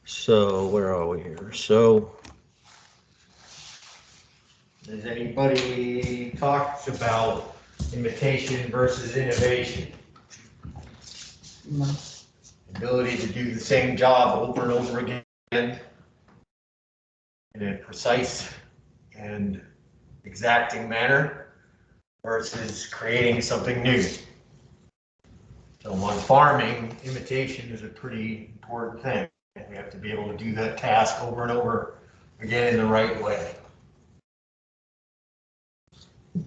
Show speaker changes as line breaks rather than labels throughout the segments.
So where are we here? So has anybody talked about imitation versus innovation?
No.
Ability to do the same job over and over again in a precise and exacting manner versus creating something new. So on farming, imitation is a pretty important thing. We have to be able to do that task over and over again in the right way.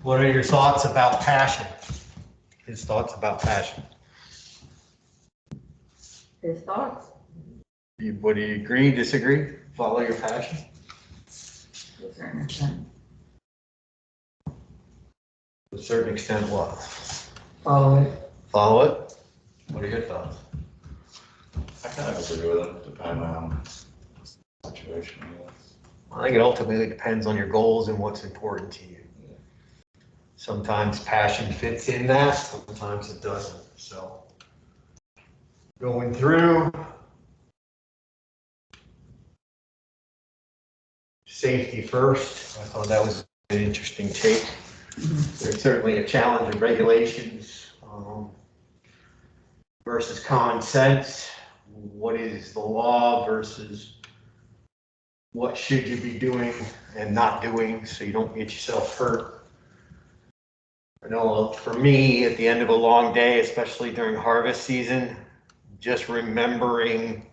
What are your thoughts about passion? His thoughts about passion.
His thoughts?
What do you agree, disagree? Follow your passion?
To a certain extent.
To a certain extent, what?
Follow it.
Follow it? What are your thoughts?
I kind of agree with it, depending on the situation.
I think it ultimately depends on your goals and what's important to you. Sometimes passion fits in that, sometimes it doesn't. So going through safety first, I thought that was an interesting take. There's certainly a challenge of regulations versus common sense. What is the law versus what should you be doing and not doing so you don't get yourself hurt? I know for me, at the end of a long day, especially during harvest season, just remembering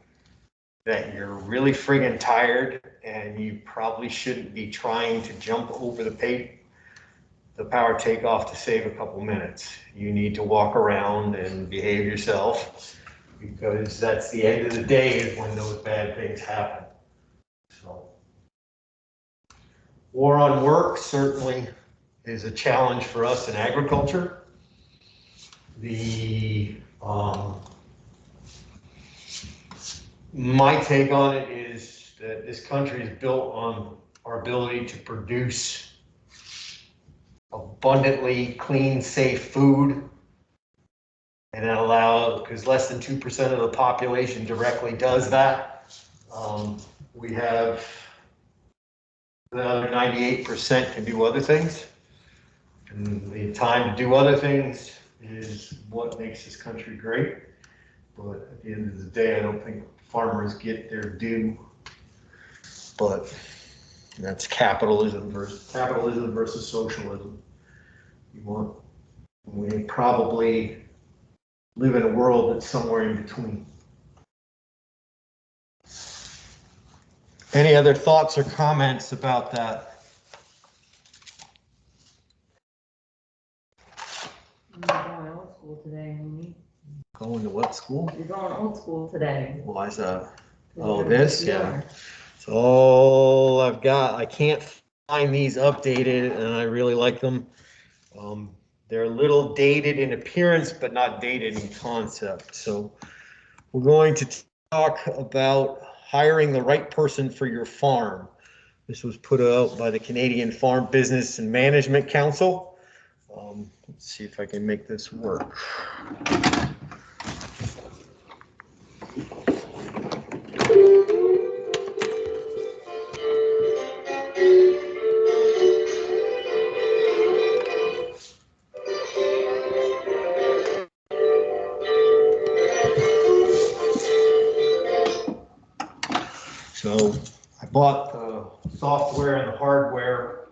that you're really friggin' tired and you probably shouldn't be trying to jump over the power takeoff to save a couple minutes. You need to walk around and behave yourself because that's the end of the day is when those bad things happen. So, war on work certainly is a challenge for us in agriculture. My take on it is that this country is built on our ability to produce abundantly clean, safe food, and that allows, because less than 2% of the population directly does that. We have the other 98% can do other things. And the time to do other things is what makes this country great. But at the end of the day, I don't think farmers get their due. But that's capitalism versus socialism. We probably live in a world that's somewhere in between. Any other thoughts or comments about that?
I'm going old school today, Amy.
Going to what school?
You're going old school today.
Why is that? Oh, this? Yeah. So all I've got, I can't find these updated and I really like them. They're a little dated in appearance, but not dated in concept. So we're going to talk about hiring the right person for your farm. This was put out by the Canadian Farm Business and Management Council. Let's see if I can make this work. So I bought the software and the hardware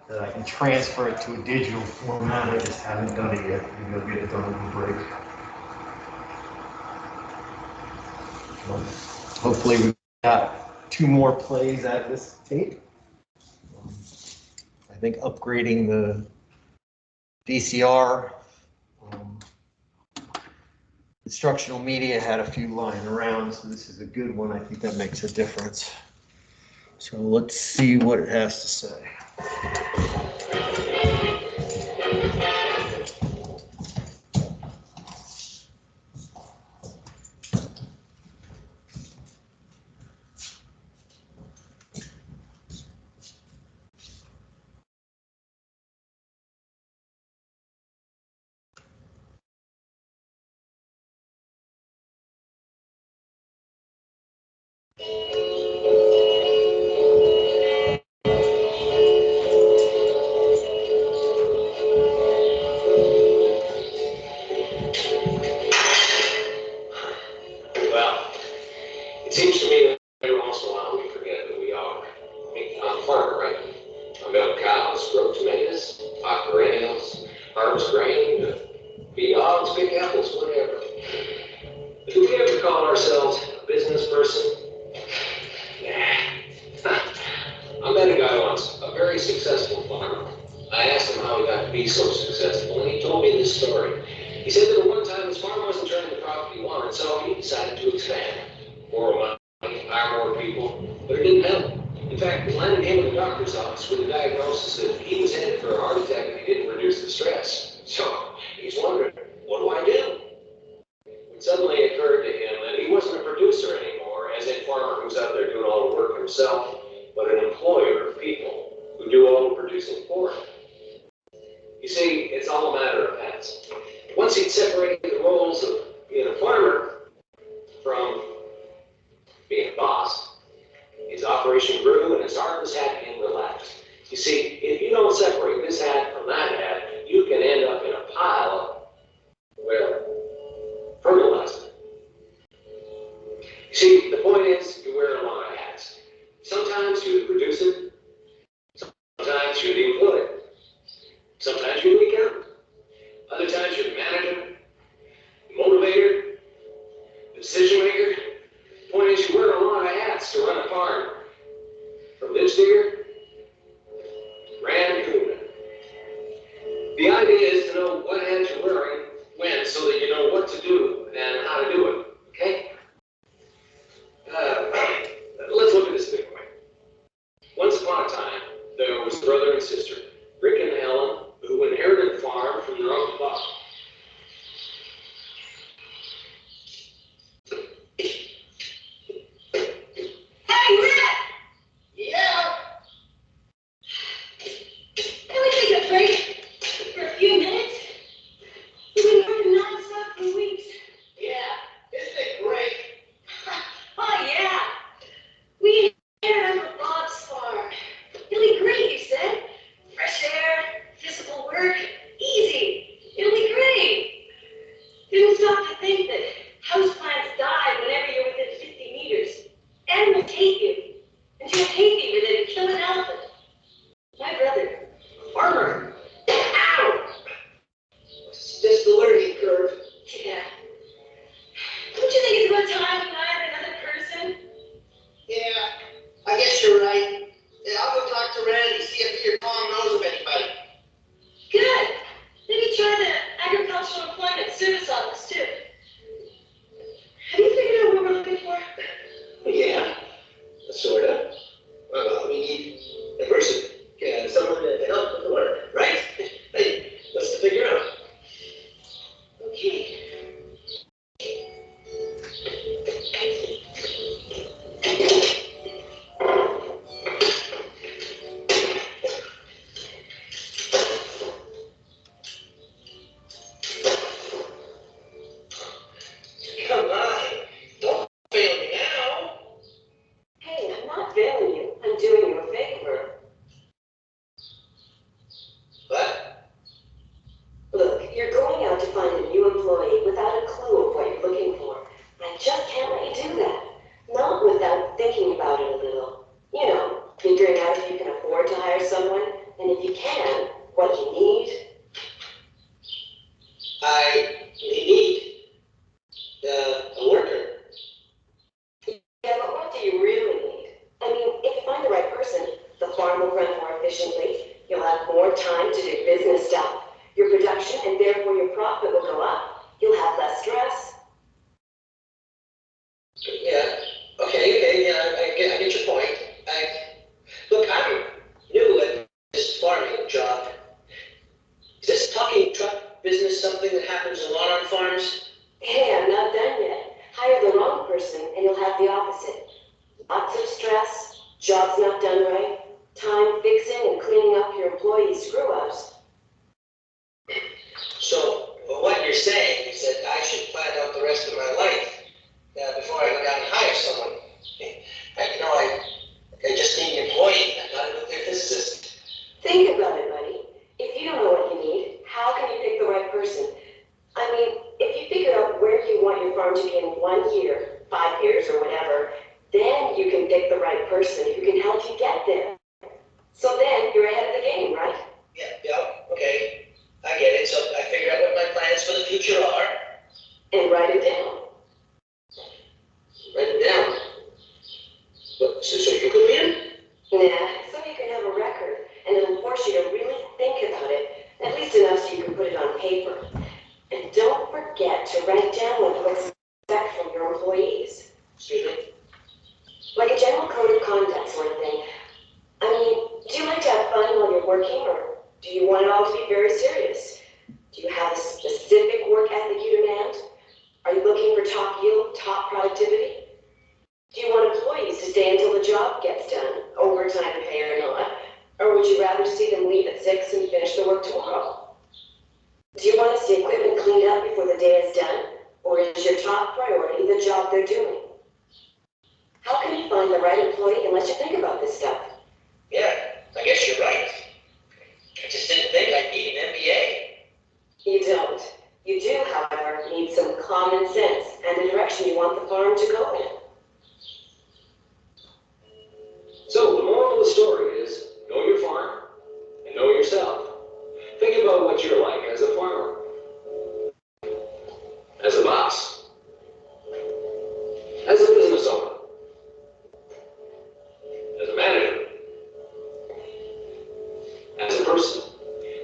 that I can transfer it to a digital format. I just haven't done it yet. Maybe I'll get it done on the break. Hopefully we've got 2 more plays at this tape. I think upgrading the VCR instructional media had a few lying around, so this is a good one. I think that makes a difference. So let's see what it has to say.
Well, it seems to me that every once in a while we forget who we are. I mean, I'm a farmer, right? I milk cows, grow tomatoes, pop perennials, harvest grain, feed hogs, pick apples, whatever. But do we ever call ourselves a business person? Nah. I met a guy once, a very successful farmer. I asked him how he got to be so successful, and he told me this story. He said that at one time his farm wasn't turning the profit he wanted, so he decided to expand. More money, hire more people, but it didn't help. In fact, he landed him in the doctor's office with a diagnosis that he was headed for a heart attack if he didn't reduce the stress. So he's wondering, what do I do? It suddenly occurred to him that he wasn't a producer anymore, as a farmer who's out there doing all the work himself, but an employer of people who do all the producing for him. You see, it's all a matter of hats. Once he'd separated the roles of being a farmer from being a boss, his operation grew and his heart was happy and relaxed. You see, if you don't separate this hat from that hat, you can end up in a pile of, well, fertilizer. You see, the point is, you wear a lot of hats. Sometimes you're the producer, sometimes you're the employer, sometimes you're the accountant, other times you're the manager, the motivator, the decision maker. The point is, you wear a lot of hats to run a farm, from ditch digger to grand crewman. The idea is to know what hat you're wearing when, so that you know what to do and how to do it. Okay? Let's look at this big way. Once upon a time, there was a brother and sister, Rick and Helen, who inherited the farm from their uncle Bob.
Hey, Rick! Yeah? Can we take a break for a few minutes? We've been working nonstop for weeks.
Yeah, isn't it great?
Oh, yeah. We inherited Uncle Bob's farm. It'll be great, you said. Fresh air, physical work, easy. It'll be great. Didn't stop to think that houseplants die whenever you're within 50 meters. Animals hate you. And you'll hate me with it and kill an elephant. My brother, a farmer. Ow!
It's just the learning curve.
Yeah. Don't you think it's about time we hired another person?
Yeah, I guess you're right. Yeah, I'll go talk to Randy, see if your mom knows of anybody.
Good. Maybe try the Agricultural Employment Service Office too. Have you figured out what we're looking for?
Yeah, sort of. Well, we need a person, someone to help with the work, right? Hey, what's to figure out?
Okay.
Come on, don't fail me now.
Hey, I'm not failing you. I'm doing you a favor.
What?
Look, you're going out to find a new employee without a clue of what you're looking for. I just can't let you do that. Not without thinking about it a little. You know, figuring out if you can afford to hire someone, and if you can, what you need.
I need a worker.
Yeah, but what do you really need? I mean, if you find the right person, the farm will run more efficiently. You'll have more time to do business stuff. Your production and therefore your profit will go up. You'll have less stress.
Yeah, okay, yeah, I get your point. Look, I'm new at this farming job. Is this talking truck business something that happens a lot on farms?
Hey, I'm not done yet. Hire the wrong person and you'll have the opposite. Lots of stress, jobs not done right, time fixing and cleaning up your employees' screw-ups.
So, what you're saying is that I should plan out the rest of my life before I go down and hire someone.
farm took in 1 year, 5 years, or whatever, then you can pick the right person who can help you get there. So then you're ahead of the game, right?
Yeah, okay. I get it. So I figure out what my plans for the future are.
And write it down.
Write it down. But, so you can win?
Nah, so you can have a record, and it'll force you to really think about it, at least enough so you can put it on paper. And don't forget to write down what you expect from your employees.
Excuse me?
Like a general code of conduct sort of thing. I mean, do you like to have fun while you're working, or do you want it all to be very serious? Do you have a specific work ethic you demand? Are you looking for top yield, top productivity? Do you want employees to stay until the job gets done, overtime pay or not? Or would you rather see them leave at 6 and finish the work tomorrow? Do you want to see equipment cleaned up before the day is done? Or is your top priority the job they're doing? How can you find the right employee unless you think about this stuff?
Yeah, I guess you're right. I just didn't think I'd need an MBA.
You don't. You do, however, need some common sense and the direction you want the farm to go in.
So the moral of the story is know your farm and know yourself. Think about what you're like as a farmer, as a boss, as a business owner, as a manager, as a person.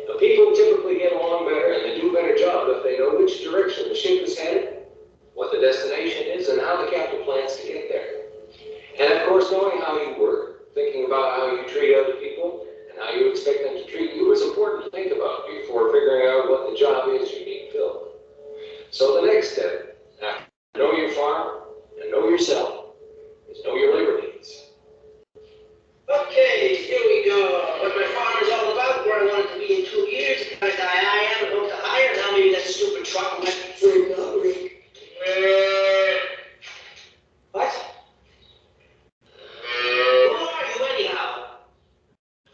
Now, people typically get along better and they do a better job if they know which direction the ship is headed, what the destination is, and how the captain plans to get there. And of course, knowing how you work, thinking about how you treat other people, and how you expect them to treat you is important to think about before figuring out what the job is you need filled. So the next step, after know your farm and know yourself, is know your labor needs.
Okay, here we go. What my farm is all about, where I want it to be in 2 years, the kind of guy I am, and hope to hire. Now maybe that stupid truck might be for another week. What? Who are you anyhow?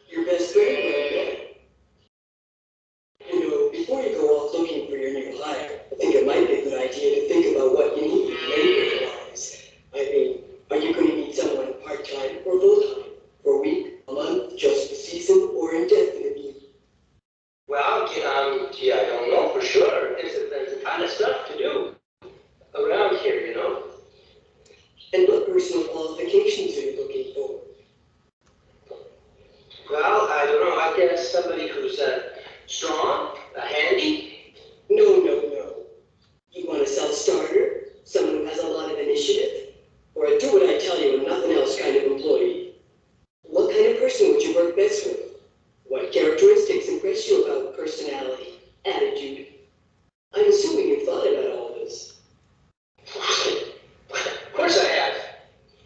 Your best friend, man. You know, before you go off looking for your new hire, I think it might be a good idea to think about what you need labor-wise. I mean, are you going to need someone part-time or full-time? For a week, a month, just for season, or indefinitely?
Well, I don't know for sure. There's a ton of stuff to do around here, you know.
And what personal qualifications are you looking for?
Well, I don't know. I guess somebody who's strong, handy.
No. You want a self-starter? Someone who has a lot of initiative? Or a do what I tell you and nothing else kind of employee? What kind of person would you work best with? What characteristics impress you about personality, attitude? I'm assuming you've thought about all this.
Of course I have.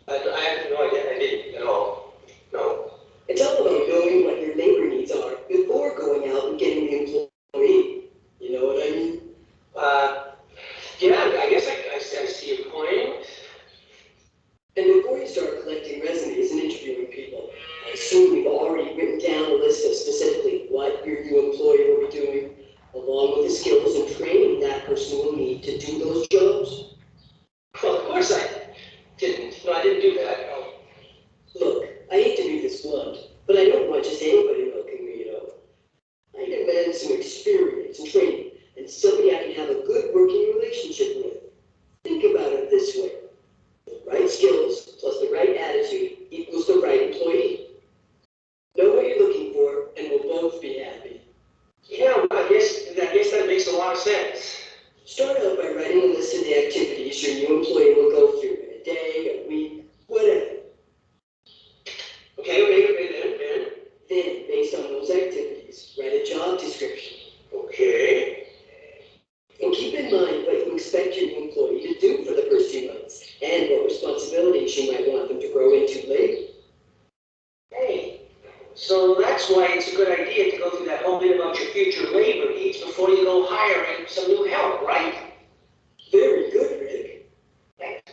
I have no idea. I didn't at all. No.
It's all about knowing what your labor needs are before going out and getting the employee. You know what I mean?
Yeah, I guess I see your point.
And before you start collecting resumes and interviewing people, I assume you've already written down a list of specifically what your new employee will be doing, along with the skills and training that person will need to do those jobs.
Well, of course I didn't. No, I didn't do that. No.
Look, I hate to be this blunt, but I don't want just anybody milking me, you know. I demand some experience and training, and somebody I can have a good working relationship with. Think about it this way. The right skills plus the right attitude equals the right employee. Know what you're looking for, and we'll both be happy.
Yeah, well, I guess that makes a lot of sense.
Start out by writing a list of the activities your new employee will go through in a day, a week, whatever.
Okay,
Then, based on those activities, write a job description.
Okay.
And keep in mind what you expect your new employee to do for the first few months, and what responsibilities you might want them to grow into later.
Hey, so that's why it's a good idea to go through that whole bit about your future labor needs before you go hiring some new help, right?
Very good, Rick.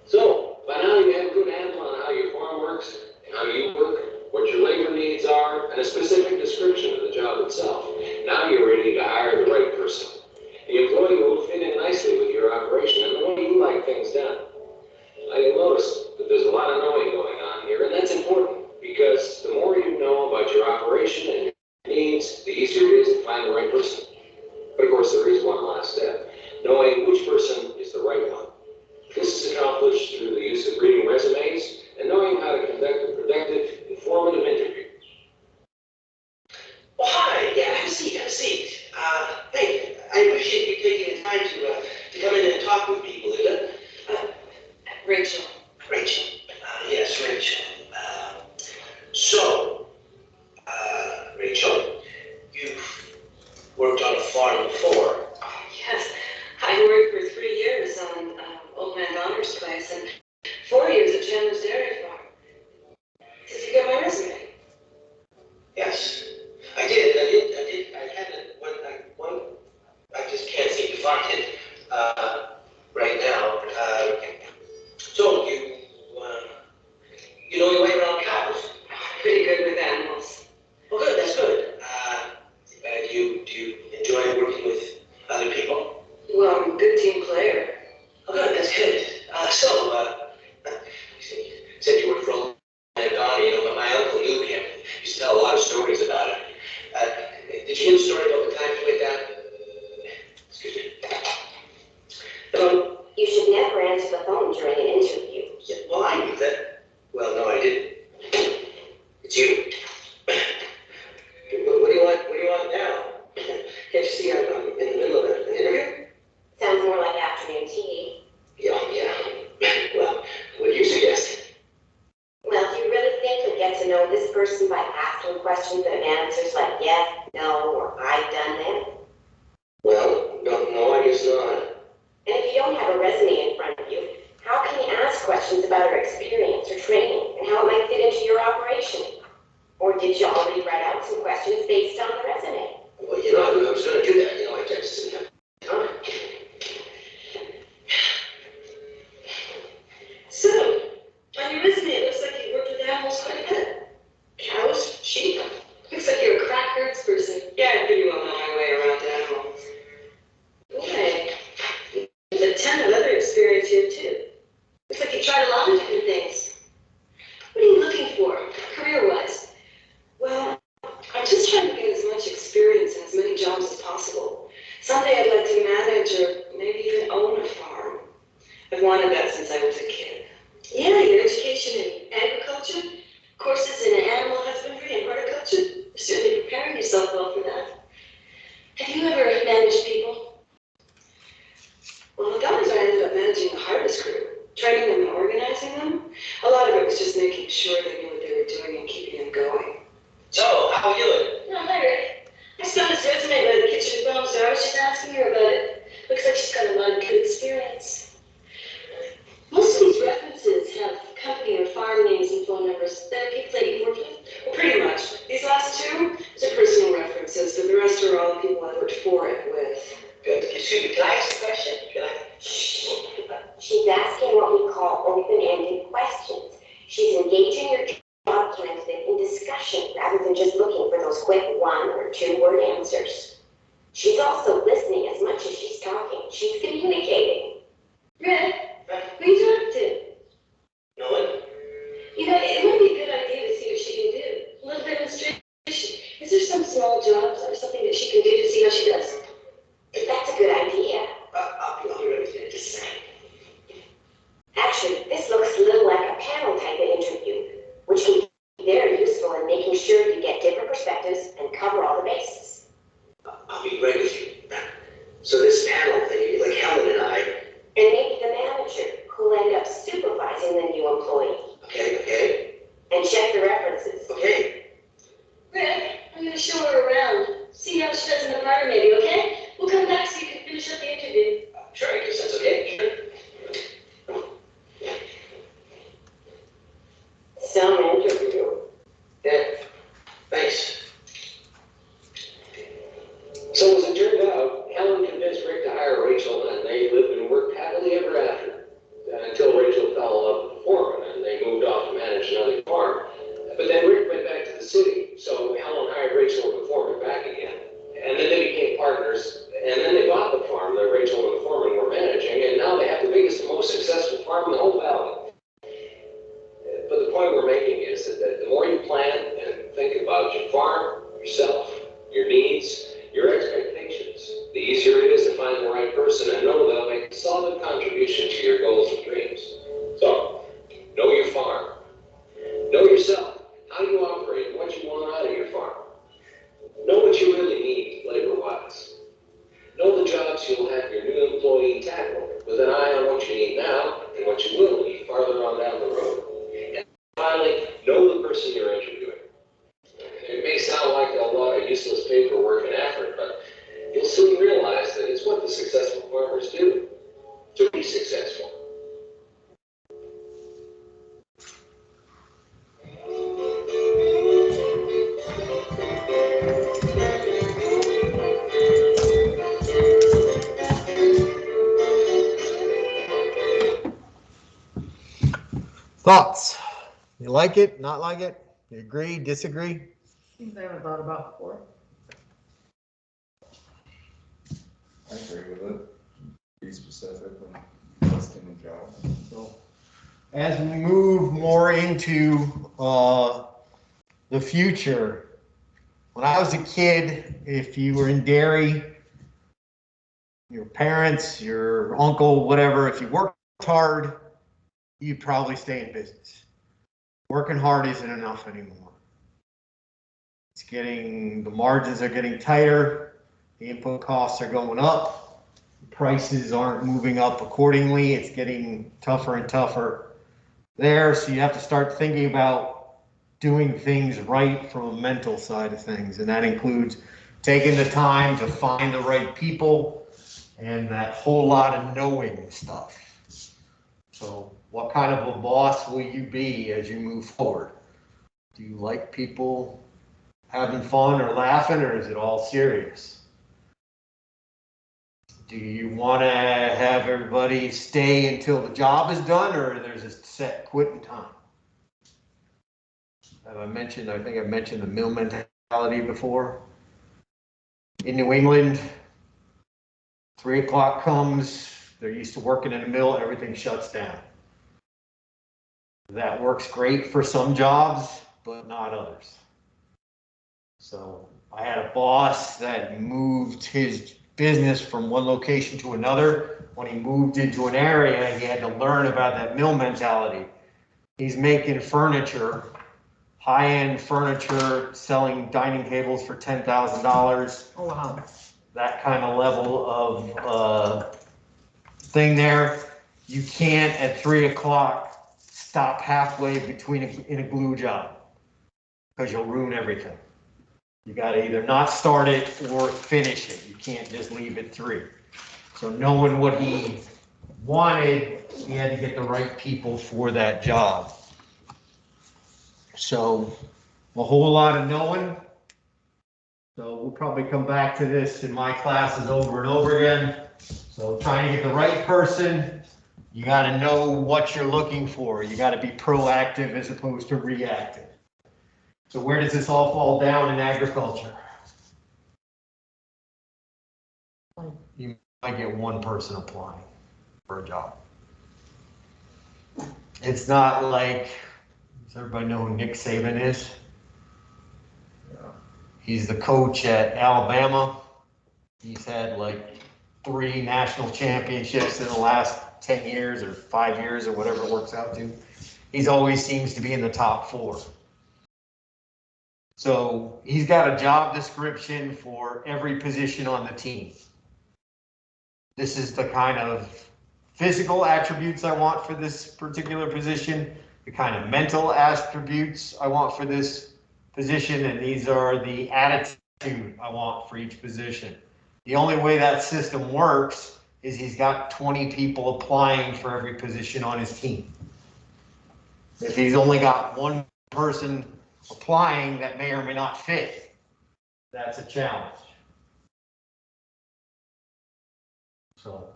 So, by now you have a good handle on how your farm works, and how you work, what your labor needs are, and a specific description of the job itself. Now you're ready to hire the right person. The employee will fit in easier it is to find the right person. But of course, there is one last step, knowing which person is the right one. This is accomplished through the use of reading resumes and knowing how to conduct a productive, informative interview.
Well, hi, yeah, have a seat, have a seat. Hey, I appreciate you taking the time to come in and talk with people, Linda.
Rachel.
Rachel, yes, Rachel. So, Rachel, you've worked on a farm before.
Yes, I worked for 3 years on Old Man Donner's place and 4 years at Chandler's Dairy Farm. Did you get my resume?
Yes, I did. I had it one, I just can't seem to find it, right now. So you know your way around cows?
Pretty good with animals.
Well, good, that's good. Do you enjoy working with other people?
Well, I'm a good team player.
Oh, good, that's good. You said you worked for Old Man Donner, you know, but my uncle knew him. He used to tell a lot of stories about him. Did you hear the story about the time he went down? Excuse me. Hello?
You should never answer the phone during an interview.
Yeah, well, I knew that. Well, no, I didn't. It's you. What do you want? What do you want now? Can't you see I'm in the middle of an interview?
Sounds more like afternoon tea.
Yeah. Well, what do you suggest?
Well, do you really think you'll get to know this person by asking questions and answers like yes, no, or I've done that?
Well, no, I guess not.
And if you don't have a resume in front of you, how can you ask questions about her experience or training and how it might fit into your operation? Or did you already write out some questions based on the resume?
Well, you know, I was going to do that. You know, I just didn't have time.
So, on your resume, it looks like you worked with animals quite a bit. Cows, sheep. Looks like you're a crack herds person. Yeah, I pretty well know my way around animals. Okay. There's a ton of other experience here, too. Looks like you tried a lot of different things. What are you looking for, career-wise? Well, I'm just trying to get as much experience in as many jobs as possible. Someday I'd like to manage or maybe even own a farm. I've wanted that since I was a kid. Yeah, your education in agriculture, courses in animal husbandry and horticulture. You're certainly preparing yourself well for that. Have you ever managed people? Well, the guys I ended up managing the harvest crew, training them and organizing them. A lot of it was just making sure they knew what they were doing and keeping them going.
So, how are you doing?
No, hi, Rick. I saw this resume by the kitchen phone, so I was just asking her about it. Looks like she's got a lot of good experience. Most of these references have company or farm names and phone numbers. That people that you've worked with? Well, pretty much. These last two are personal references, but the rest are all people I've worked for and with.
Good. Excuse me, can I ask a question? Can I?
She's asking what we call open-ended questions. She's engaging your job candidate in discussion rather than just looking for those quick 1 or 2 word answers. She's also listening as much as she's talking. She's communicating.
Rick, who are you talking to?
No one?
You know, it might be a good idea to see what she can do. A little demonstration. Is there some small jobs or something that she can do to see how she does?
That's a good idea.
I'll be everything in just a second.
Actually, this looks a little like a panel type of interview, which can be very useful in making sure you get different perspectives and cover all the bases.
I'll be right with you. So this panel thing, like Helen and I.
And maybe the manager, who'll end up supervising the new employee.
Okay.
And check the references.
Okay.
Rick, I'm going to show her around. See how she does in the parlor maybe, okay? We'll come back so you can finish up the interview.
Sure, I guess that's okay. Sure.
Some interview.
Yeah. Thanks.
So as it turned out, Helen convinced Rick to hire Rachel, and they lived and worked happily ever after, until Rachel fell in love with the foreman, and they moved off to manage another farm. But then Rick went back to the city, so Helen hired Rachel and the foreman back again. And then they became partners, and then they bought the farm that Rachel and the foreman were managing, and now they have the biggest and most successful farm in the whole valley. But the point we're making is that the more you plan and think about your farm, yourself, your needs, meets your expectations, the easier it is to find the right person and know they'll make a solid contribution to your goals and dreams. So, know your farm. Know yourself, how you operate, and what you want out of your farm. Know what you really need labor-wise. Know the jobs you'll have your new employee tackle with an eye on what you need now and what you will need farther on down the road. And finally, know the person you're interviewing. It may sound like a lot of useless paperwork and effort, but you'll soon realize that it's what the successful farmers do to be successful.
Thoughts? You like it, not like it? You agree, disagree?
Things I haven't thought about before.
I agree with it. Be specific when listing a job.
So, as we move more into the future, when I was a kid, if you were in dairy, your parents, your uncle, whatever, if you worked hard, you'd probably stay in business. Working hard isn't enough anymore. The margins are getting tighter, the input costs are going up, prices aren't moving up accordingly, it's getting tougher and tougher there, so you have to start thinking about doing things right from a mental side of things, and that includes taking the time to find the right people and that whole lot of knowing stuff. So what kind of a boss will you be as you move forward? Do you like people having fun or laughing, or is it all serious? Do you want to have everybody stay until the job is done, or there's a set quitting time? I think I mentioned the mill mentality before. In New England, 3 o'clock comes, they're used to working in a mill, everything shuts down. That works great for some jobs, but not others. So I had a boss that moved his business from one location to another. When he moved into an area, he had to learn about that mill mentality. He's making furniture, high-end furniture, selling dining tables for $10,000.
Oh, wow.
That kind of level of thing there. You can't at 3 o'clock stop halfway in a glue job, because you'll ruin everything. You got to either not start it or finish it. You can't just leave at 3. So knowing what he wanted, he had to get the right people for that job. So a whole lot of knowing. So we'll probably come back to this in my classes over and over again. So trying to get the right person, you got to know what you're looking for. You got to be proactive as opposed to reactive. So where does this all fall down in agriculture? You might get one person applying for a job. It's not like, does everybody know who Nick Saban is?
Yeah.
He's the coach at Alabama. He's had like 3 national championships in the last 10 years or 5 years or whatever it works out to. He's always seems to be in the top 4. So he's got a job description for every position on the team. This is the kind of physical attributes I want for this particular position, the kind of mental attributes I want for this position, and these are the attitude I want for each position. The only way that system works is he's got 20 people applying for every position on his team. If he's only got one person applying that may or may not fit, that's a challenge. So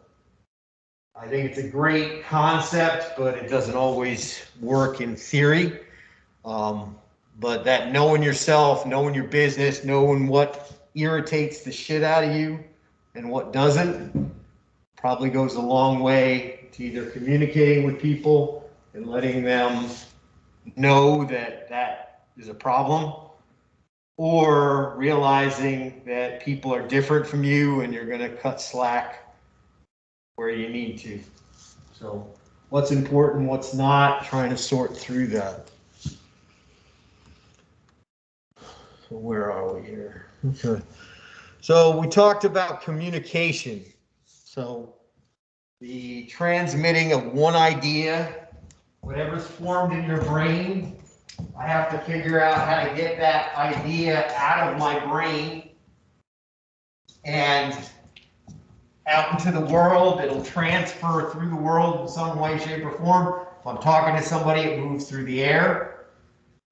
I think it's a great concept, but it doesn't always work in theory. But that knowing yourself, knowing your business, knowing what irritates the shit out of you and what doesn't, probably goes a long way to either communicating with people and letting them know that that is a problem, or realizing that people are different from you and you're going to cut slack where you need to. So what's important, what's not, trying to sort through that. So where are we here? Okay. So we talked about communication. So the transmitting of one idea, whatever's formed in your brain, I have to figure out how to get that idea out of my brain and out into the world. It'll transfer through the world in some way, shape, or form. If I'm talking to somebody, it moves through the air.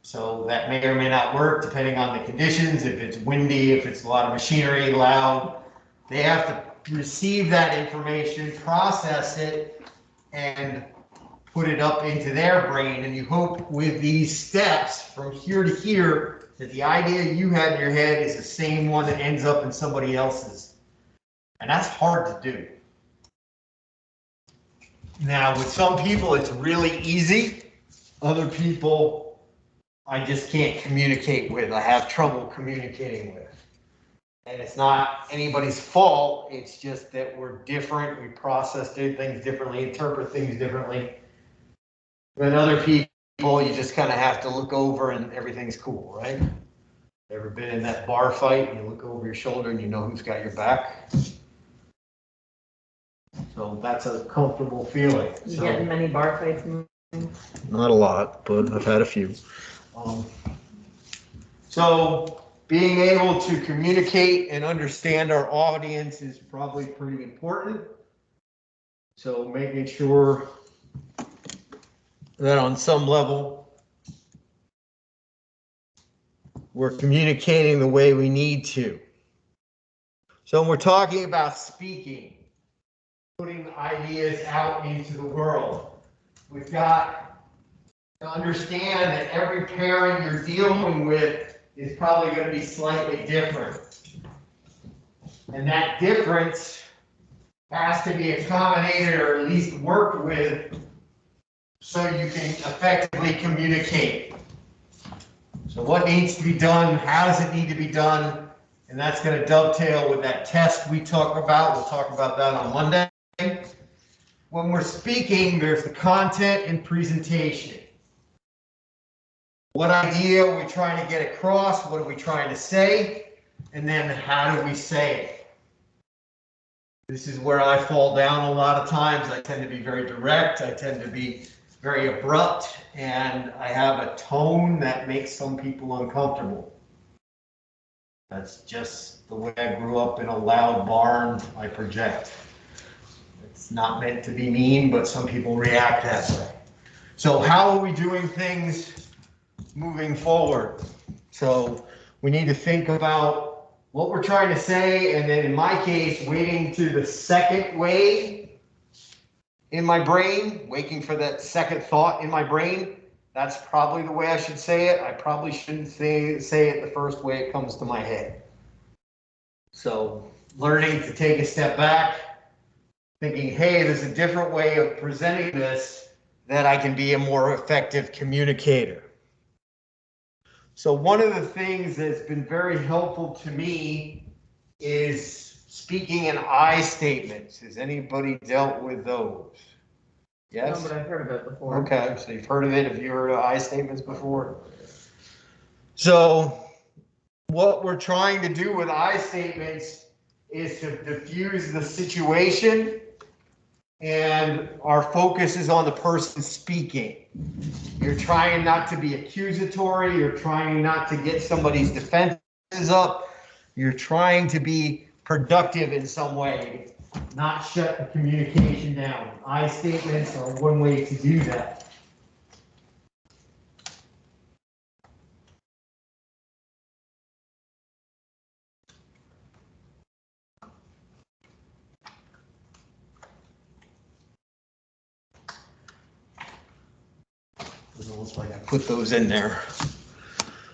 So that may or may not work depending on the conditions. If it's windy, if it's a lot of machinery, loud, they have to receive that information, process it, and put it up into their brain. And you hope with these steps from here to here that the idea you had in your head is the same one that ends up in somebody else's. And that's hard to do. Now, with some people, it's really easy. Other people, I just can't communicate with. I have trouble communicating with. And it's not anybody's fault. It's just that we're different. We process things differently, interpret things differently. With other people, you just kind of have to look over and everything's cool, right? Ever been in that bar fight and you look over your shoulder and you know who's got your back? So that's a comfortable feeling.
You get in many bar fights?
Not a lot, but I've had a few. So being able to communicate and understand our audience is probably pretty important. So making sure that on some level we're communicating the way we need to. So when we're talking about speaking, putting ideas out into the world, we've got to understand that every parent you're dealing with is probably going to be slightly different. And that difference has to be accommodated or at least worked with so you can effectively communicate. So what needs to be done? How does it need to be done? And that's going to dovetail with that test we talk about. We'll talk about that on Monday. When we're speaking, there's the content and presentation. What idea are we trying to get across? What are we trying to say? And then how do we say it? This is where I fall down a lot of times. I tend to be very direct. I tend to be very abrupt, and I have a tone that makes some people uncomfortable. That's just the way I grew up in a loud barn. I project. It's not meant to be mean, but some people react that way. So how are we doing things moving forward? So we need to think about what we're trying to say, and then in my case, waiting to the second wave in my brain, waiting for that second thought in my brain. That's probably the way I should say it. I probably shouldn't say it the first way it comes to my head. So learning to take a step back, thinking, hey, there's a different way of presenting this that I can be a more effective communicator. So one of the things that's been very helpful to me is speaking in I statements. Has anybody dealt with those? Yes?
No, but I've heard of it before.
Okay, so you've heard of it. Have you heard of I statements before? So what we're trying to do with I statements is to diffuse the situation, and our focus is on the person speaking. You're trying not to be accusatory. You're trying not to get somebody's defenses up. You're trying to be productive in some way, not shut the communication down. I statements are one way to do that. It looks like I put those in there.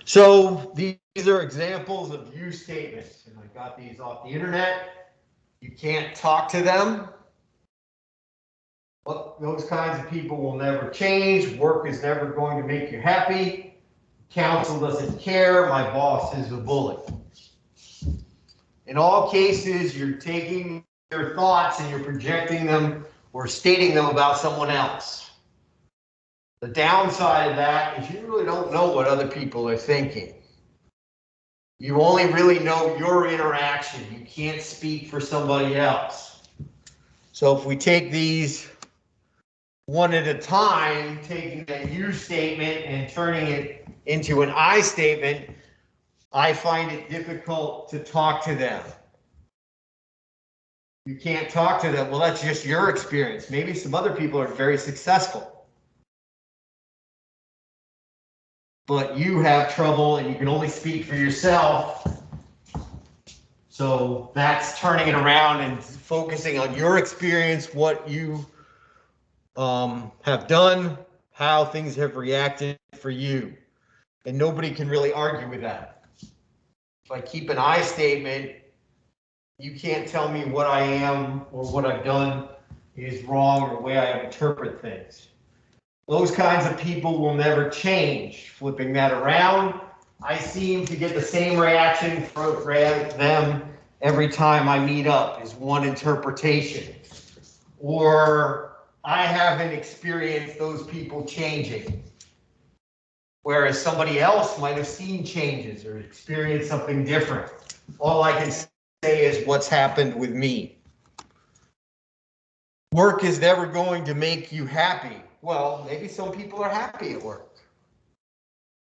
So these are examples of you statements, and I got these off the internet. You can't talk to them. But those kinds of people will never change. Work is never going to make you happy. council doesn't care, my boss is a bully. In all cases, you're taking your thoughts and you're projecting them or stating them about someone else. The downside of that is you really don't know what other people are thinking. You only really know your interaction. You can't speak for somebody else. So if we take these one at a time, taking a you statement and turning it into an I statement, I find it difficult to talk to them. You can't talk to them. Well, that's just your experience. Maybe some other people are very successful, but you have trouble and you can only speak for yourself. So that's turning it around and focusing on your experience, what you have done, how things have reacted for you. And nobody can really argue with that. If I keep an I statement, you can't tell me what I am or what I've done is wrong or the way I interpret things. Those kinds of people will never change. Flipping that around, I seem to get the same reaction from them every time I meet up, is one interpretation. Or I haven't experienced those people changing. Whereas somebody else might have seen changes or experienced something different. All I can say is what's happened with me. Work is never going to make you happy. Well, maybe some people are happy at work.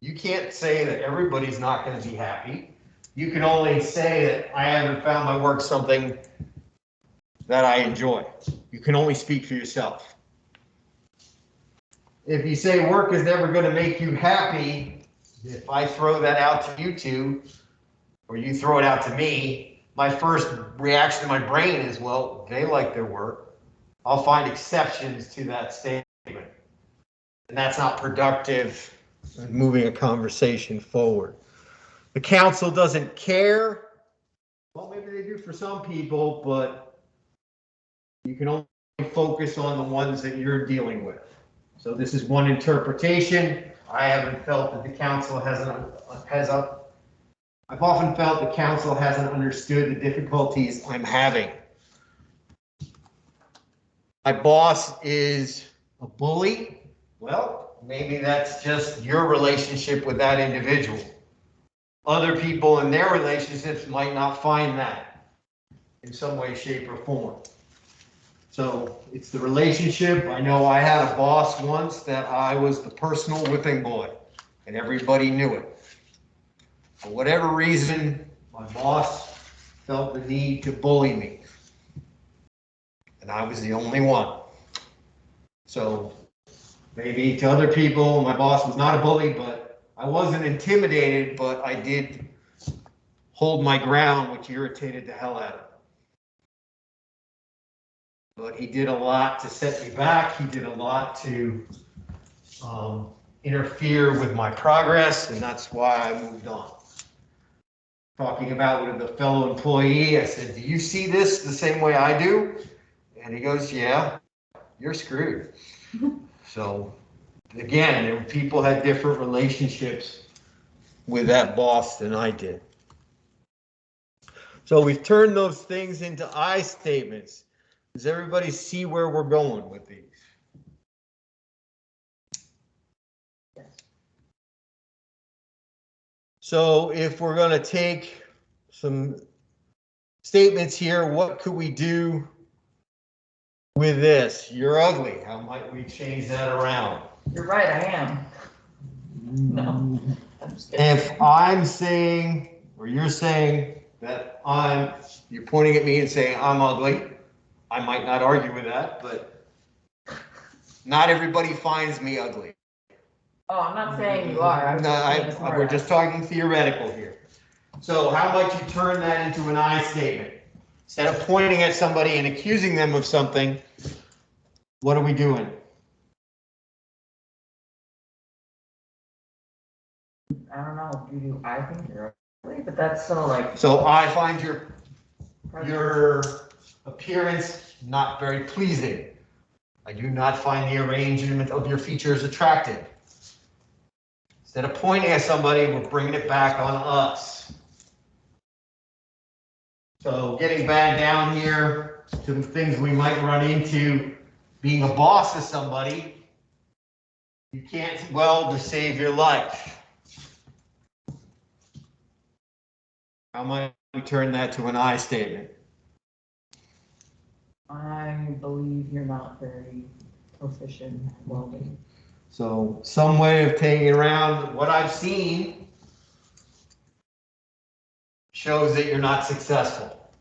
You can't say that everybody's not going to be happy. You can only say that I haven't found my work something that I enjoy. You can only speak for yourself. If you say work is never going to make you happy, if I throw that out to you two, or you throw it out to me, my first reaction to my brain is, well, they like their work. I'll find exceptions to that statement. And that's not productive in moving a conversation forward. The council doesn't care. Well, maybe they do for some people, but you can only focus on the ones that you're dealing with. So this is one interpretation. I haven't felt that the council I've often felt the council hasn't understood the difficulties I'm having. My boss is a bully. Well, maybe that's just your relationship with that individual. Other people in their relationships might not find that in some way, shape, or form. So it's the relationship. I know I had a boss once that I was the personal whipping boy, and everybody knew it. For whatever reason, my boss felt the need to bully me, and I was the only one. So maybe to other people, my boss was not a bully, but I wasn't intimidated, but I did hold my ground, which irritated the hell out of him. But he did a lot to set me back. He did a lot to interfere with my progress, and that's why I moved on. Talking about with a fellow employee, I said, do you see this the same way I do? And he goes, yeah, you're screwed. So again, people had different relationships with that boss than I did. So we've turned those things into I statements. Does everybody see where we're going with these?
Yes.
So if we're going to take some statements here, what could we do with this? You're ugly. How might we change that around?
You're right, I am. No, I'm just kidding.
If I'm saying, or you're saying that you're pointing at me and saying I'm ugly, I might not argue with that, but not everybody finds me ugly.
Oh, I'm not saying you are. I'm just being a
No,
smart
we're
ass.
just talking theoretical here. So how might you turn that into an I statement? Instead of pointing at somebody and accusing them of something, what are we doing?
I don't know. I think you're ugly, but that's so like.
So I find your appearance not very pleasing. I do not find the arrangement of your features attractive. Instead of pointing at somebody, we're bringing it back on us. So getting back down here to the things we might run into, being a boss to somebody, you can't weld to save your life. How might we turn that to an I statement?
I believe you're not very proficient at welding.
So some way of taking it around, what I've seen shows that you're not successful.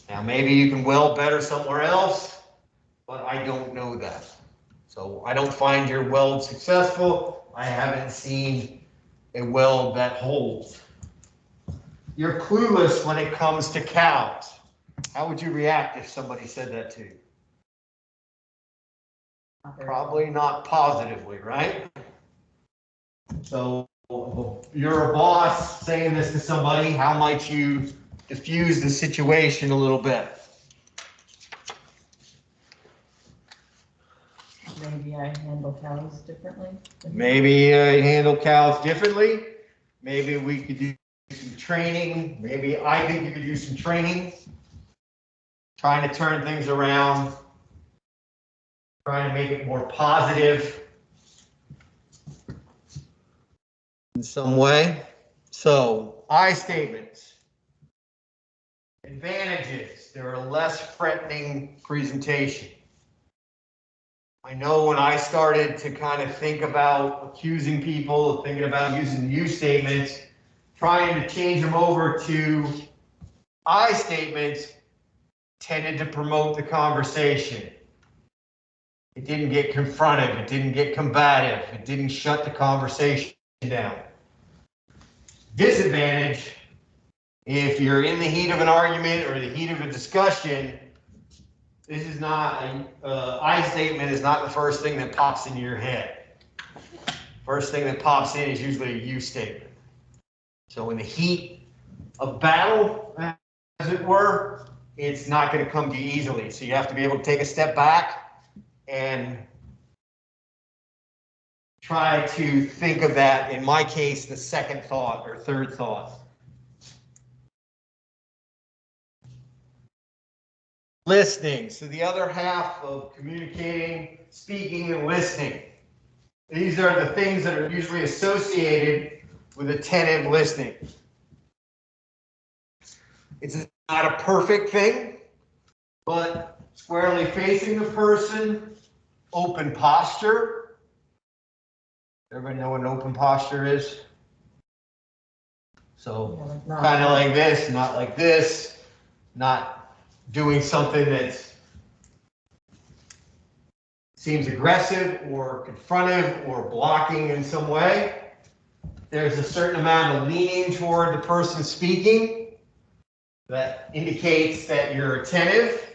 Now, maybe you can weld better somewhere else, but I don't know that. So I don't find your weld successful. I haven't seen a weld that holds. You're clueless when it comes to cows. How would you react if somebody said that to you? Probably not positively, right? So you're a boss saying this to somebody, how might you diffuse the situation a little bit?
Maybe I handle cows differently.
Maybe you handle cows differently. Maybe we could do some training. Maybe I think you could do some training. Trying to turn things around. Trying to make it more positive in some way. So, I statements. Advantages. They're a less threatening presentation. I know when I started to kind of think about accusing people, thinking about using you statements, trying to change them over to I statements tended to promote the conversation. It didn't get confrontive, it didn't get combative, it didn't shut the conversation down. Disadvantage, if you're in the heat of an argument or the heat of a discussion, this is not, I statement is not the first thing that pops into your head. First thing that pops in is usually a you statement. So in the heat of battle, as it were, it's not going to come to you easily. So you have to be able to take a step back and try to think of that, in my case, the second thought or third thought. Listening, so the other half of communicating, speaking, and listening. These are the things that are usually associated with attentive listening. It's not a perfect thing, but squarely facing the person, open posture. Everybody know what an open posture is? So kind of like this, not like this, not doing something that seems aggressive or confrontive or blocking in some way. There's a certain amount of leaning toward the person speaking that indicates that you're attentive,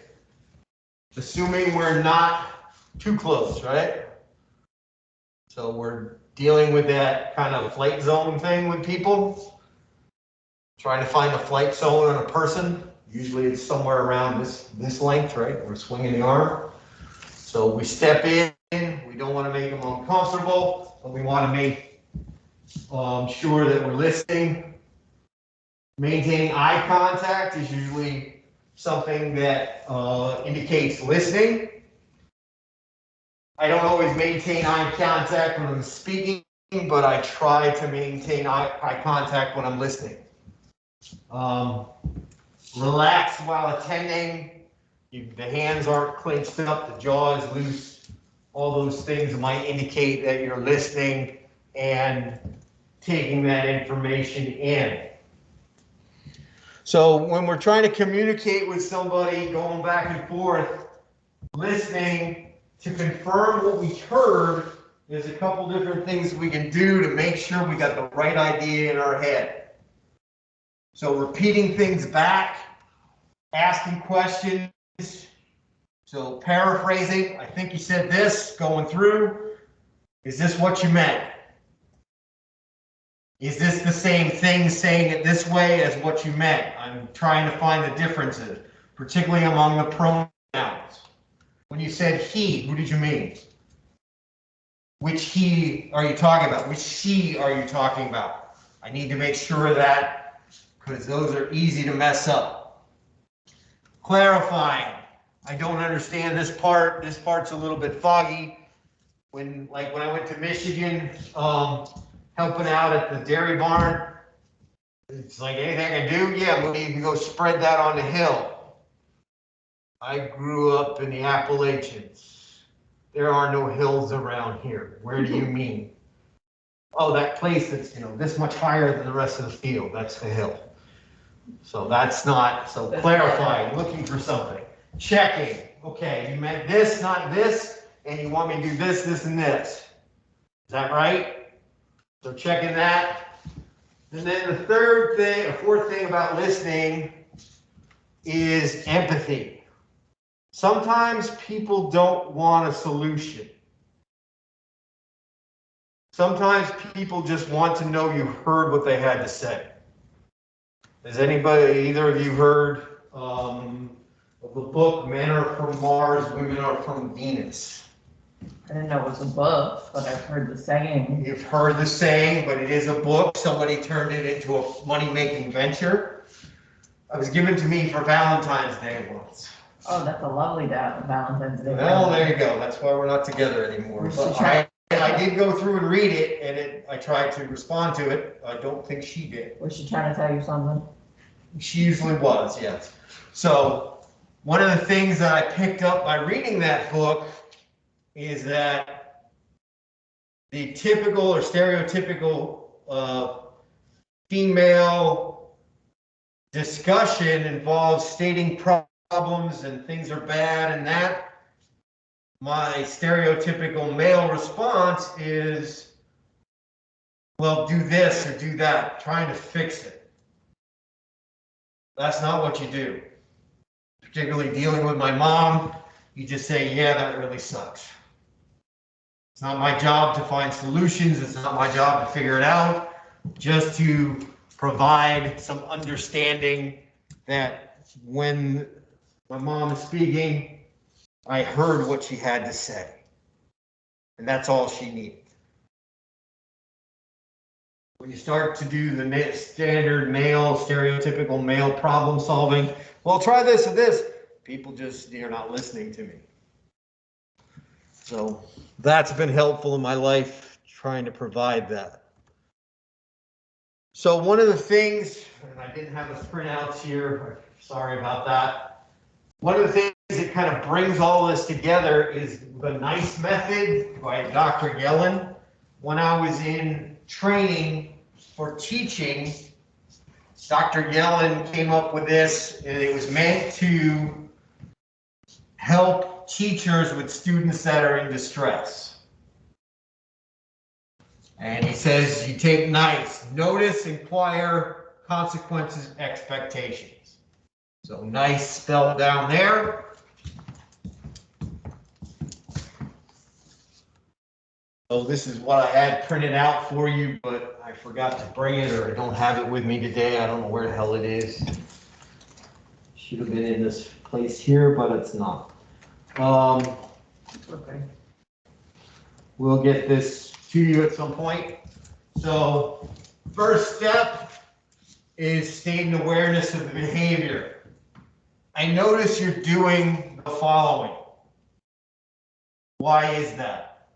assuming we're not too close, right? So we're dealing with that kind of flight zone thing with people, trying to find the flight zone on a person. Usually it's somewhere around this length, right? We're swinging the arm. So we step in, we don't want to make them uncomfortable, but we want to make sure that we're listening. Maintaining eye contact is usually something that indicates listening. I don't always maintain eye contact when I'm speaking, but I try to maintain eye contact when I'm listening. Relax while attending. The hands aren't clenched up, the jaw is loose. All those things might indicate that you're listening and taking that information in. So when we're trying to communicate with somebody, going back and forth, listening to confirm what we heard, there's a couple different things we can do to make sure we got the right idea in our head. So repeating things back, asking questions. So paraphrasing, I think you said this, going through. Is this what you meant? Is this the same thing, saying it this way as what you meant? I'm trying to find the differences, particularly among the pronouns. When you said he, who did you mean? Which he are you talking about? Which she are you talking about? I need to make sure of that because those are easy to mess up. Clarifying. I don't understand this part. This part's a little bit foggy. When I went to Michigan, helping out at the dairy barn, it's like anything I can do. Yeah, we need to go spread that on the hill. I grew up in the Appalachians. There are no hills around here. Where do you mean? Oh, that place that's, this much higher than the rest of the field. That's the hill. So that's not, so clarifying, looking for something. Checking. Okay, you meant this, not this, and you want me to do this, this, and this. Is that right? So checking that. And then the third thing, or fourth thing about listening is empathy. Sometimes people don't want a solution. Sometimes people just want to know you heard what they had to say. Has either of you heard of the book, Men Are From Mars, Women Are From Venus?
I didn't know it was a book, but I've heard the saying.
You've heard the saying, but it is a book. Somebody turned it into a money-making venture. It was given to me for Valentine's Day once.
Oh, that's a lovely Valentine's Day.
Well, there you go. That's why we're not together anymore. But I did go through and read it, and I tried to respond to it. I don't think she did.
Was she trying to tell you something?
She usually was, yes. So one of the things that I picked up by reading that book is that the typical or stereotypical female discussion involves stating problems and things are bad and that. My stereotypical male response is, well, do this or do that, trying to fix it. That's not what you do. Particularly dealing with my mom, you just say, yeah, that really sucks. It's not my job to find solutions. It's not my job to figure it out. Just to provide some understanding that when my mom is speaking, I heard what she had to say. And that's all she needed. When you start to do the standard male, stereotypical male problem solving, well, try this or this, people just, you're not listening to me. So that's been helpful in my life, trying to provide that. So one of the things, and I didn't have the printouts here, sorry about that. One of the things that kind of brings all this together is the NICE method by Dr. Yellen. When I was in training for teaching, Dr. Yellen came up with this, and it was meant to help teachers with students that are in distress. And he says, you take NICE, notice, inquire, consequences, expectations. So NICE spelled down there. So this is what I had printed out for you, but I forgot to bring it, or I don't have it with me today. I don't know where the hell it is. Should have been in this place here, but it's not.
Okay.
We'll get this to you at some point. So first step is stating awareness of the behavior. I notice you're doing the following. Why is that?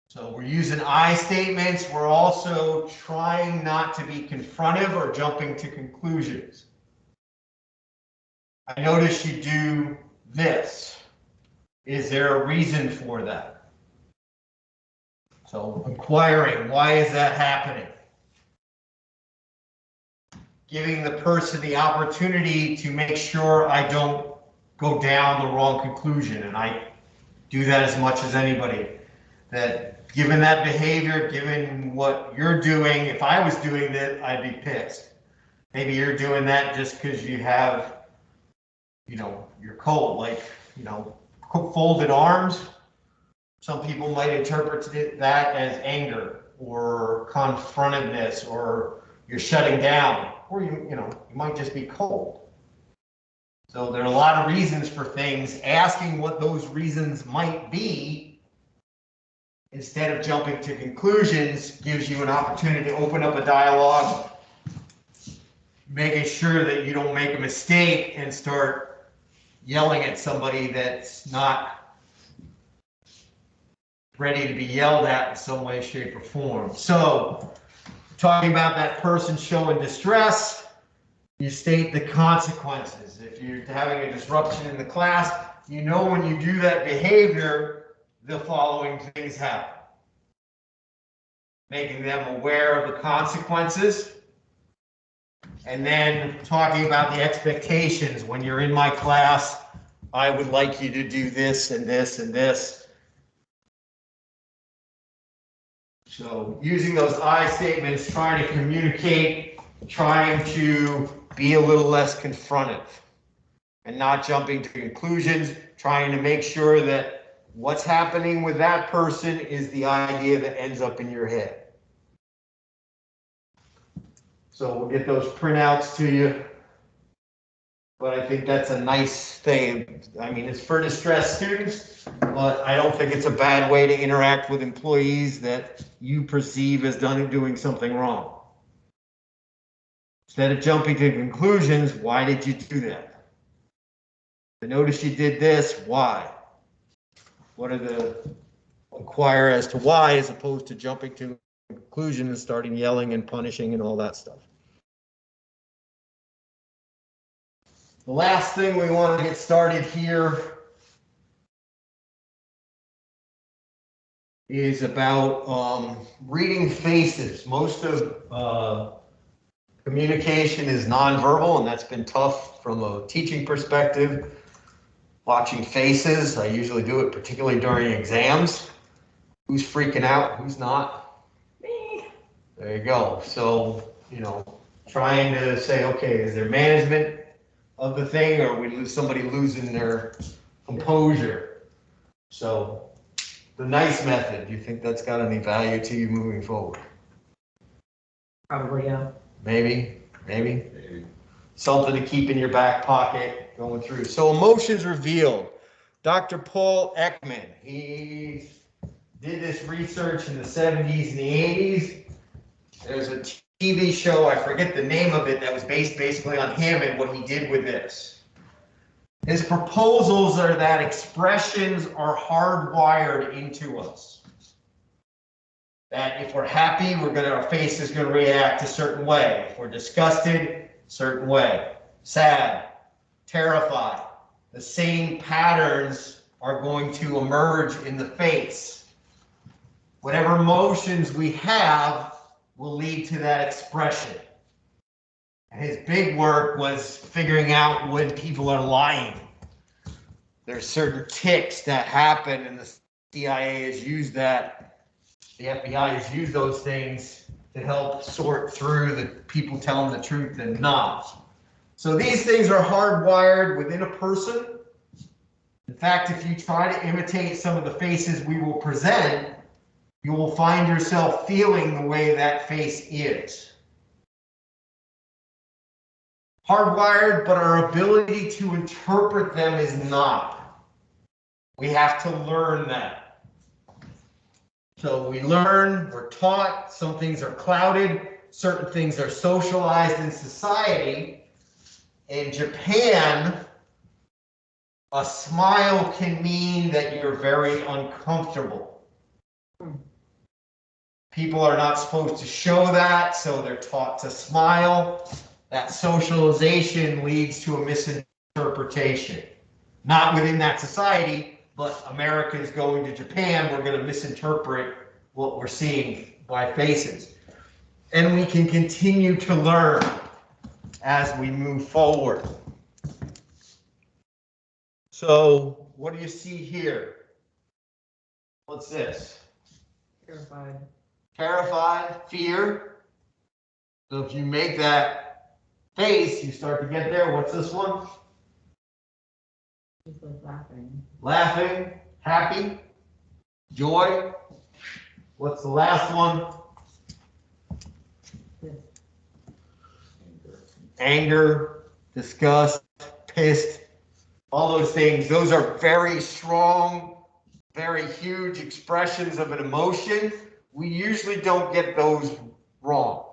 So we're using I statements. We're also trying not to be confrontive or jumping to conclusions. I notice you do this. Is there a reason for that? So inquiring, why is that happening? Giving the person the opportunity to make sure I don't go down the wrong conclusion. And I do that as much as anybody. That given that behavior, given what you're doing, if I was doing that, I'd be pissed. Maybe you're doing that just because you have, you're cold, like, folded arms. Some people might interpret that as anger or confrontiveness, or you're shutting down, or you might just be cold. So there are a lot of reasons for things. Asking what those reasons might be, instead of jumping to conclusions, gives you an opportunity to open up a dialogue, making sure that you don't make a mistake and start yelling at somebody that's not ready to be yelled at in some way, shape, or form. So, talking about that person showing distress, you state the consequences. If you're having a disruption in the class, you know when you do that behavior, the following things happen. Making them aware of the consequences, and then talking about the expectations. When you're in my class, I would like you to do this and this and this. So using those I statements, trying to communicate, trying to be a little less confrontive and not jumping to conclusions, trying to make sure that what's happening with that person is the idea that ends up in your head. So we'll get those printouts to you. But I think that's a nice thing. I mean, it's for distressed students, but I don't think it's a bad way to interact with employees that you perceive as doing something wrong. Instead of jumping to conclusions, why did you do that? I noticed you did this, why? What are the inquire as to why, as opposed to jumping to conclusion and starting yelling and punishing and all that stuff. The last thing we want to get started here is about reading faces. Most of communication is nonverbal, and that's been tough from a teaching perspective. Watching faces, I usually do it particularly during exams. Who's freaking out, who's not? Me. There you go. So, you know, trying to say, okay, is there management of the thing, or we lose somebody losing their composure? So the nice method, do you think that's got any value to you moving forward?
Probably, yeah.
Maybe. Something to keep in your back pocket going through. So emotions revealed. Dr. Paul Ekman, he did this research in the 70s and the 80s. There's a TV show, I forget the name of it, that was based basically on him and what he did with this. His proposals are that expressions are hardwired into us. That if we're happy, our face is going to react a certain way. If we're disgusted, certain way. Sad, terrified. The same patterns are going to emerge in the face. Whatever emotions we have will lead to that expression. And his big work was figuring out when people are lying. There's certain tics that happen, and the CIA has used that. The FBI has used those things to help sort through the people telling the truth and not. So these things are hardwired within a person. In fact, if you try to imitate some of the faces we will present, you will find yourself feeling the way that face is. Hardwired, but our ability to interpret them is not. We have to learn that. So we learn, we're taught, some things are clouded, certain things are socialized in society. In Japan, a smile can mean that you're very uncomfortable. People are not supposed to show that, so they're taught to smile. That socialization leads to a misinterpretation. Not within that society, but Americans going to Japan, we're going to misinterpret what we're seeing by faces. And we can continue to learn as we move forward. So, what do you see here? What's this?
Terrified.
Terrified, fear. So if you make that face, you start to get there. What's this one?
Just like laughing.
Laughing, happy, joy. What's the last one?
Yes.
Anger, disgust, pissed, all those things. Those are very strong, very huge expressions of an emotion. We usually don't get those wrong.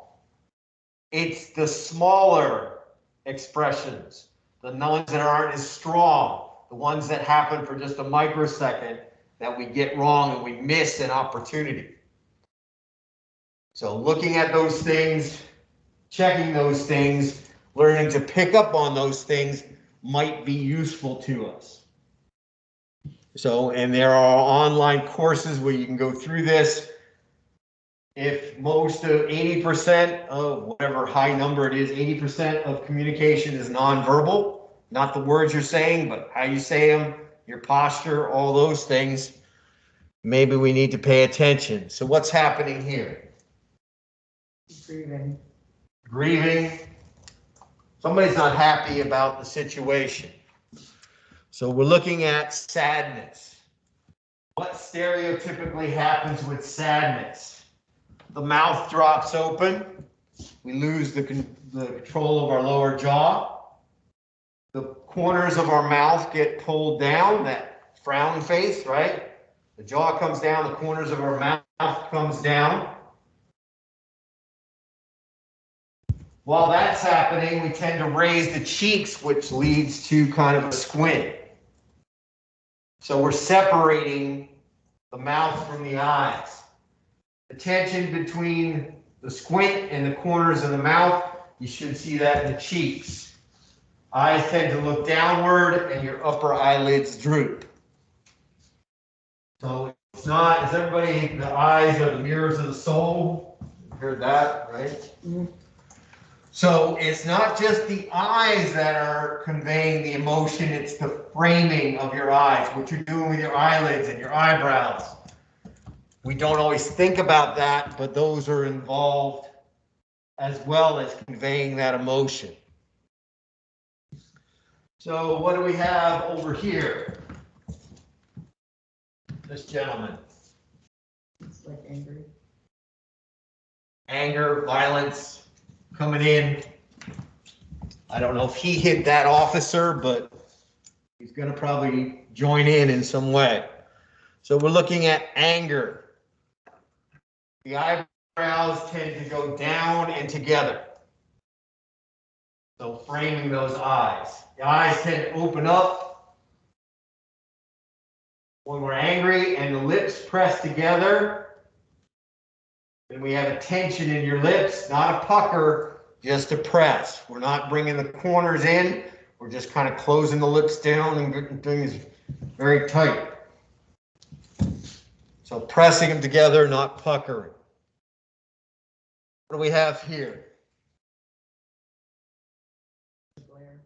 It's the smaller expressions, the ones that aren't as strong, the ones that happen for just a microsecond that we get wrong and we miss an opportunity. So looking at those things, checking those things, learning to pick up on those things might be useful to us. So, and there are online courses where you can go through this. If most of 80% of whatever high number it is, 80% of communication is nonverbal, not the words you're saying, but how you say them, your posture, all those things, maybe we need to pay attention. So what's happening here?
Grieving.
Grieving. Somebody's not happy about the situation. So we're looking at sadness. What stereotypically happens with sadness? The mouth drops open. We lose the control of our lower jaw. The corners of our mouth get pulled down, that frown face, right? The jaw comes down, the corners of our mouth comes down. While that's happening, we tend to raise the cheeks, which leads to kind of a squint. So we're separating the mouth from the eyes. The tension between the squint and the corners of the mouth, you should see that in the cheeks. Eyes tend to look downward and your upper eyelids droop. So it's not, is everybody, the eyes are the mirrors of the soul? You heard that, right? Mm-hmm. So it's not just the eyes that are conveying the emotion, it's the framing of your eyes, what you're doing with your eyelids and your eyebrows. We don't always think about that, but those are involved as well as conveying that emotion. So what do we have over here? This gentleman.
It's like angry.
Anger, violence. Coming in. I don't know if he hit that officer, but he's going to probably join in some way. So we're looking at anger. The eyebrows tend to go down and together. So framing those eyes. The eyes tend to open up when we're angry and the lips press together. And we have a tension in your lips, not a pucker, just a press. We're not bringing the corners in. We're just kind of closing the lips down and getting things very tight. So pressing them together, not puckering. What do we have here?
Glare.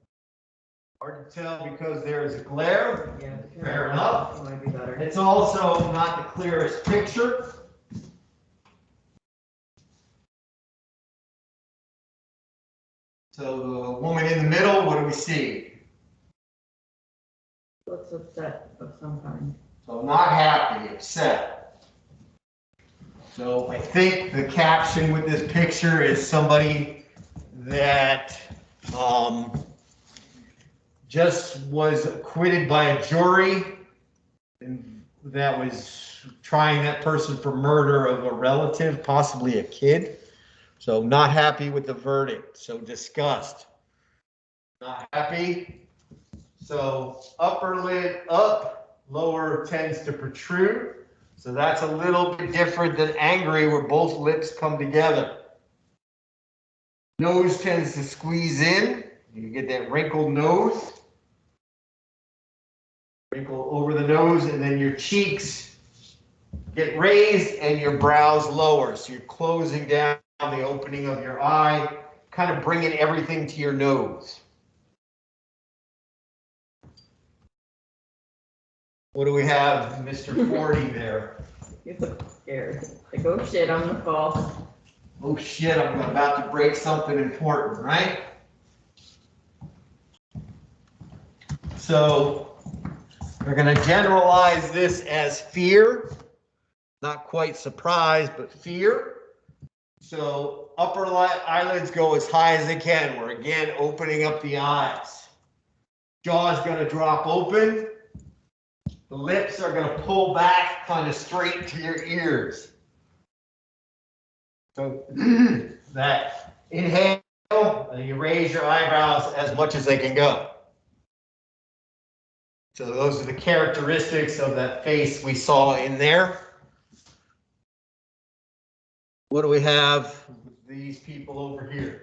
Hard to tell because there is a glare.
Yeah,
Fair enough.
It might be better.
It's also not the clearest picture. So the woman in the middle, what do we see?
Looks upset of some kind.
So not happy, upset. So I think the caption with this picture is somebody that just was acquitted by a jury and that was trying that person for murder of a relative, possibly a kid. So not happy with the verdict. So disgust. Not happy. So upper lid up, lower tends to protrude. So that's a little bit different than angry where both lips come together. Nose tends to squeeze in. You get that wrinkled nose. Wrinkle over the nose and then your cheeks get raised and your brows lower. So you're closing down the opening of your eye, kind of bringing everything to your nose. What do we have, Mr. 40 there?
You look scared. Like, oh shit, I'm gonna fall.
Oh shit, I'm about to break something important, right? So we're going to generalize this as fear. Not quite surprise, but fear. So upper eyelids go as high as they can. We're again opening up the eyes. Jaw's gonna drop open. The lips are gonna pull back kind of straight to your ears. So that inhale, and you raise your eyebrows as much as they can go. So those are the characteristics of that face we saw in there. What do we have with these people over here?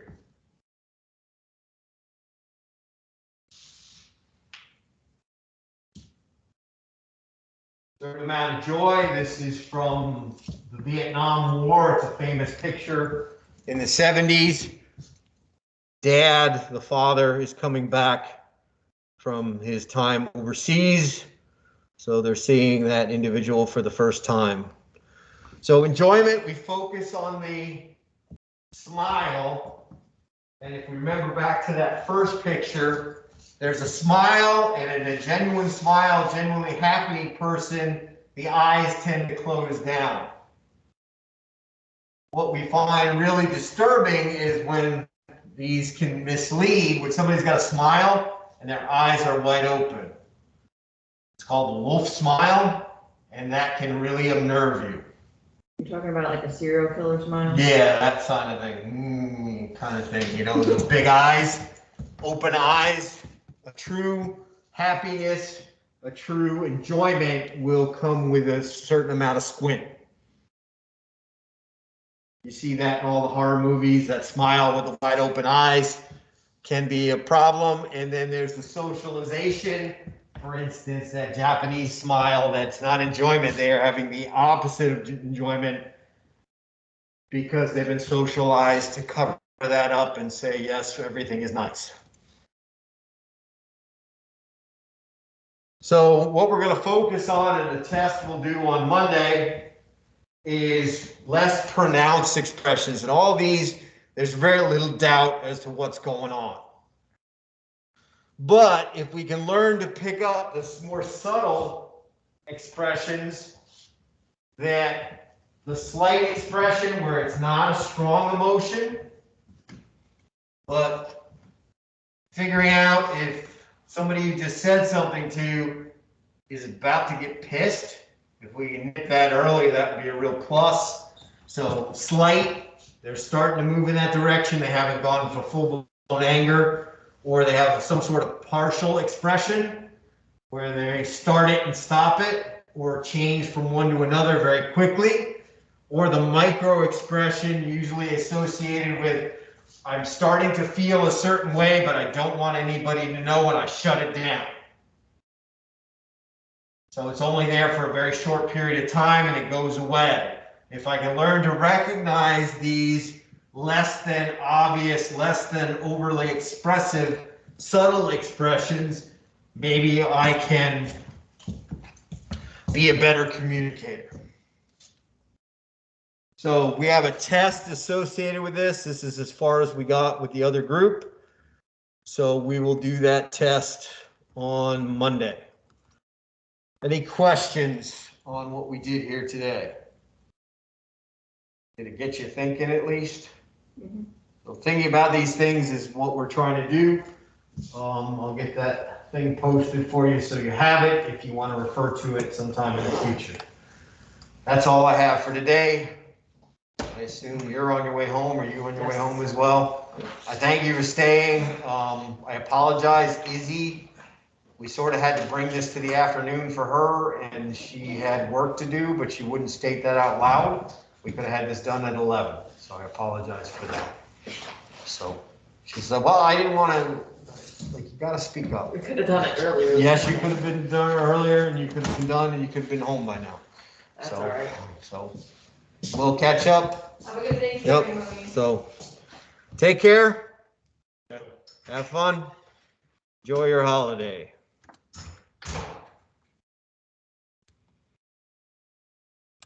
Certain amount of joy. This is from the Vietnam War. It's a famous picture in the 70s. Dad, the father, is coming back from his time overseas. So they're seeing that individual for the first time. So enjoyment, we focus on the smile. And if we remember back to that first picture, there's a smile, and in a genuine smile, genuinely happy person, the eyes tend to close down. What we find really disturbing is when these can mislead, when somebody's got a smile and their eyes are wide open. It's called the wolf smile, and that can really unnerve you.
You're talking about like a serial killer smile?
Yeah, that kind of thing, kind of thing. You know, those big eyes, open eyes. A true happiness, a true enjoyment will come with a certain amount of squint. You see that in all the horror movies, that smile with the wide open eyes can be a problem. And then there's the socialization. For instance, that Japanese smile, that's not enjoyment. They are having the opposite of enjoyment because they've been socialized to cover that up and say, yes, everything is nice. So what we're going to focus on in the test we'll do on Monday is less pronounced expressions. And all these, there's very little doubt as to what's going on. But if we can learn to pick up the more subtle expressions, that the slight expression where it's not a strong emotion, but figuring out if somebody you just said something to is about to get pissed. If we can hit that early, that would be a real plus. So slight, they're starting to move in that direction. They haven't gone for full-blown anger, or they have some sort of partial expression where they start it and stop it, or change from one to another very quickly, or the micro expression usually associated with I'm starting to feel a certain way, but I don't want anybody to know, and I shut it down. So it's only there for a very short period of time and it goes away. If I can learn to recognize these less than obvious, less than overly expressive, subtle expressions, maybe I can be a better communicator. So we have a test associated with this. This is as far as we got with the other group. So we will do that test on Monday. Any questions on what we did here today? Did it get you thinking at least? Mm-hmm. So thinking about these things is what we're trying to do. I'll get that thing posted for you so you have it if you want to refer to it sometime in the future. That's all I have for today. I assume you're on your way home, or you on your way home as well. I thank you for staying. I apologize, Izzy. We sort of had to bring this to the afternoon for her, and she had work to do, but she wouldn't state that out loud. We could have had this done at 11, so I apologize for that. So she said, well, I didn't want to, like, you got to speak up.
We could have done it earlier.
Yes, you could have been done earlier, and you could have been done, and you could have been home by now.
That's all right.
So we'll catch up.
Have a good day.
Yep. So take care. Have fun. Enjoy your holiday.